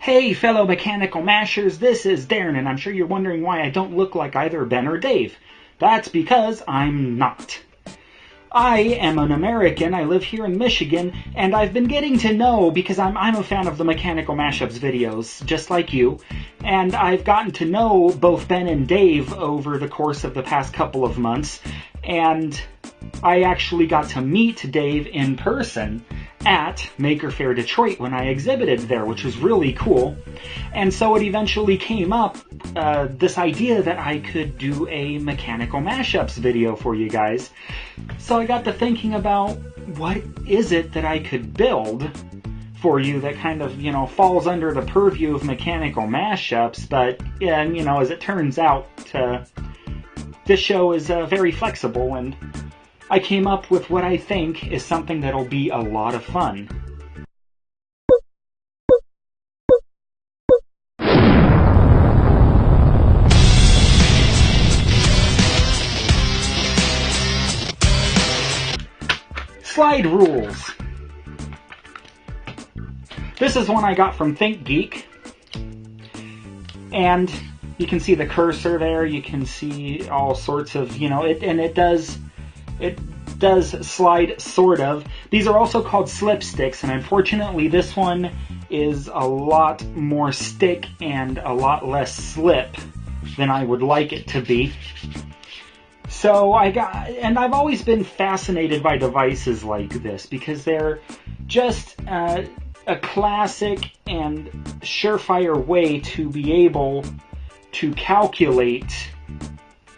Hey fellow mechanical mashers, this is Darren, and I'm sure you're wondering why I don't look like either Ben or Dave. That's because I'm not. I am an American, I live here in Michigan, and I've been getting to know, because I'm a fan of the Mechanical Mashups videos, just like you, and I've gotten to know both Ben and Dave over the course of the past couple of months, and I actually got to meet Dave in person at Maker Faire Detroit when I exhibited there, which was really cool. And so it eventually came up, this idea that I could do a Mechanical Mashups video for you guys. So I got to thinking about what is it that I could build for you that kind of, falls under the purview of Mechanical Mashups, but, as it turns out, this show is very flexible, and I came up with what I think is something that'll be a lot of fun. Slide rules. This is one I got from ThinkGeek, and you can see the cursor there, you can see all sorts of, it does slide, sort of. These are also called slip sticks, and unfortunately this one is a lot more stick and a lot less slip than I would like it to be. So I've always been fascinated by devices like this because they're just a classic and surefire way to be able to calculate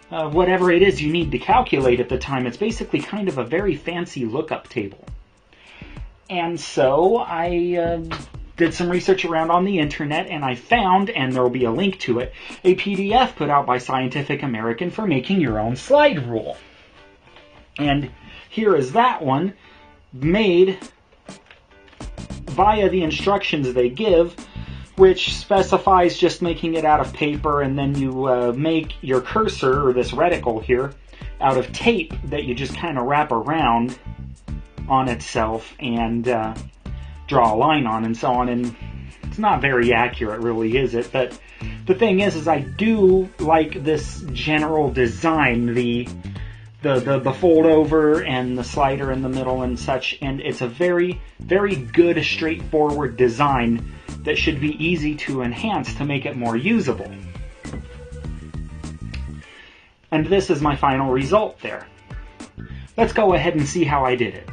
whatever it is you need to calculate at the time. It's basically kind of a very fancy lookup table. And so I did some research around on the internet, and I found, and there will be a link to it, a PDF put out by Scientific American for making your own slide rule. And here is that one, made via the instructions they give, which specifies just making it out of paper, and then you make your cursor, or this reticle here, out of tape that you just kind of wrap around on itself and draw a line on and so on. And it's not very accurate, really, is it? But the thing is I do like this general design, the fold over and the slider in the middle and such, and it's a very, very good, straightforward design that should be easy to enhance to make it more usable. And this is my final result there. Let's go ahead and see how I did it.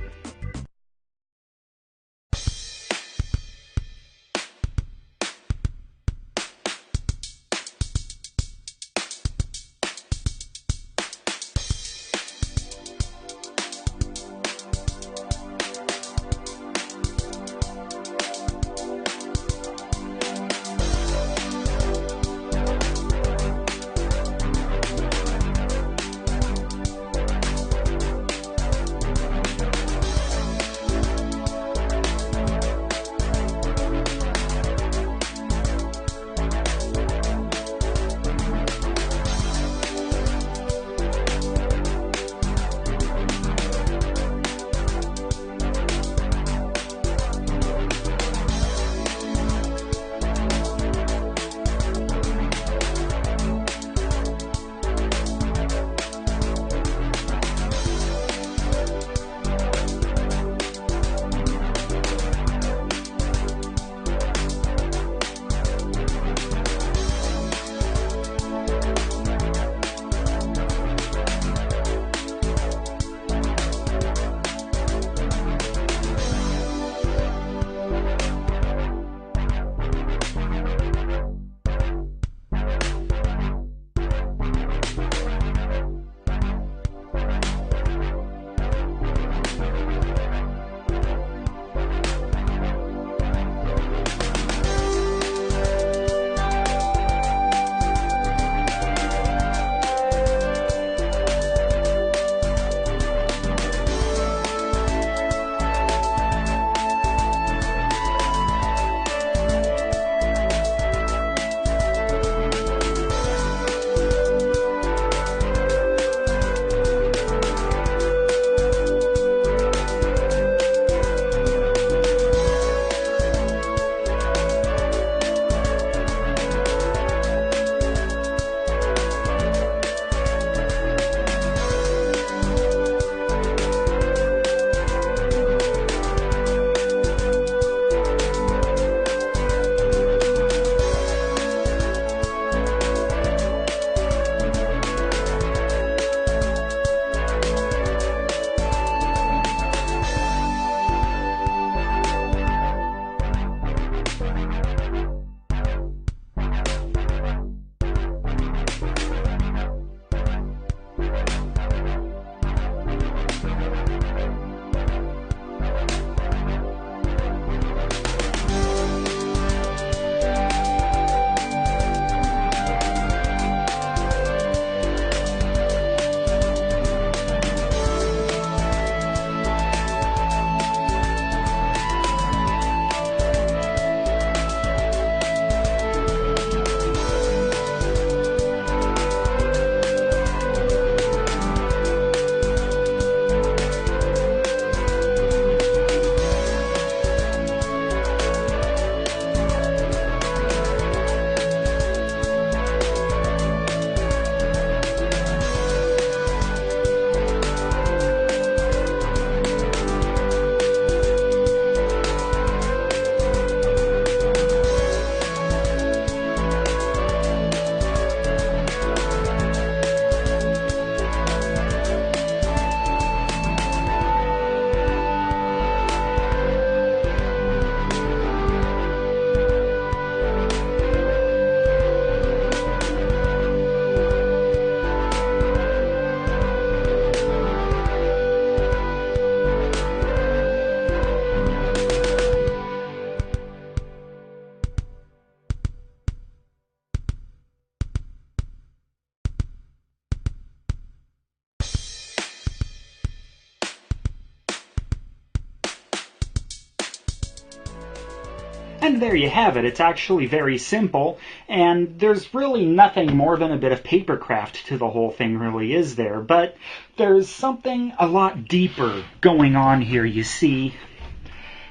And there you have it. It's actually very simple, and there's really nothing more than a bit of papercraft to the whole thing, really, is there? But there's something a lot deeper going on here, you see.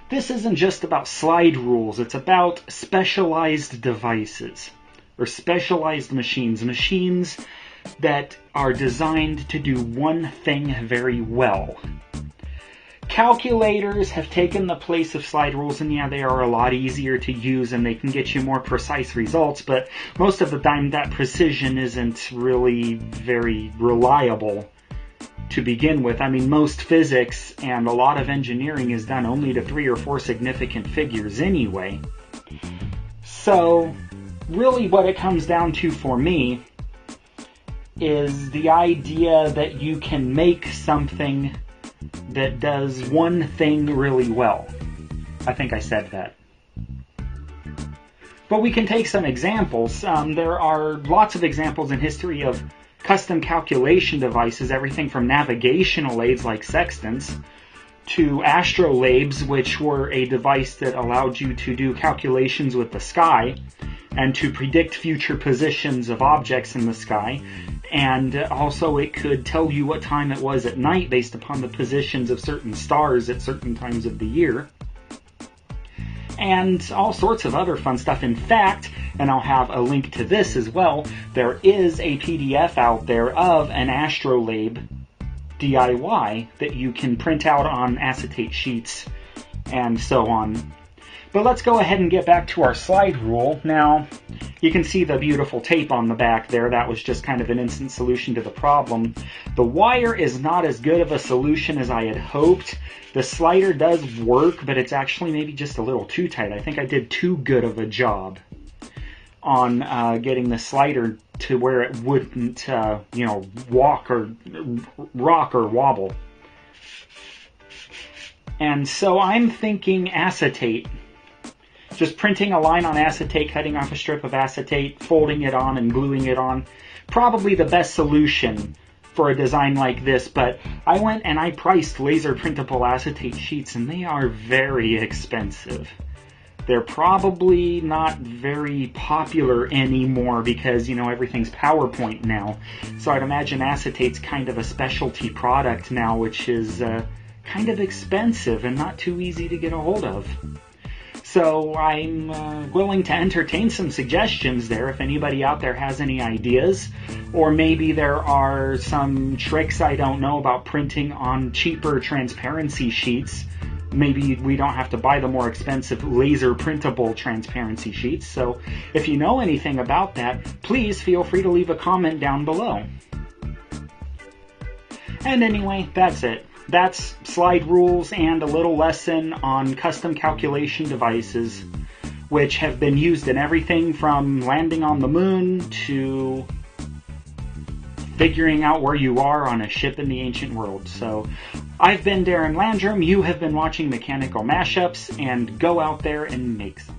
This isn't just about slide rules, it's about specialized devices, or specialized machines. Machines that are designed to do one thing very well. Calculators have taken the place of slide rules, and yeah, they are a lot easier to use and they can get you more precise results, but most of the time that precision isn't really very reliable to begin with. I mean, most physics and a lot of engineering is done only to 3 or 4 significant figures anyway. So, really what it comes down to for me is the idea that you can make something that does one thing really well. I think I said that. But we can take some examples. There are lots of examples in history of custom calculation devices, everything from navigational aids like sextants to astrolabes, which were a device that allowed you to do calculations with the sky and to predict future positions of objects in the sky. And also it could tell you what time it was at night based upon the positions of certain stars at certain times of the year. And all sorts of other fun stuff. In fact, and I'll have a link to this as well, there is a PDF out there of an astrolabe DIY that you can print out on acetate sheets and so on. But let's go ahead and get back to our slide rule. Now, you can see the beautiful tape on the back there. That was just kind of an instant solution to the problem. The wire is not as good of a solution as I had hoped. The slider does work, but it's actually maybe just a little too tight. I think I did too good of a job on getting the slider to where it wouldn't, walk or rock or wobble. And so I'm thinking acetate. Just printing a line on acetate, cutting off a strip of acetate, folding it on and gluing it on. Probably the best solution for a design like this, but I went and I priced laser printable acetate sheets, and they are very expensive. They're probably not very popular anymore because, everything's PowerPoint now. So I'd imagine acetate's kind of a specialty product now, which is kind of expensive and not too easy to get a hold of. So I'm willing to entertain some suggestions there if anybody out there has any ideas. Or maybe there are some tricks I don't know about printing on cheaper transparency sheets. Maybe we don't have to buy the more expensive laser printable transparency sheets. So if you know anything about that, please feel free to leave a comment down below. And anyway, that's it. That's slide rules and a little lesson on custom calculation devices, which have been used in everything from landing on the moon to figuring out where you are on a ship in the ancient world. So I've been Darren Landrum, you have been watching Mechanical Mashups, and go out there and make some.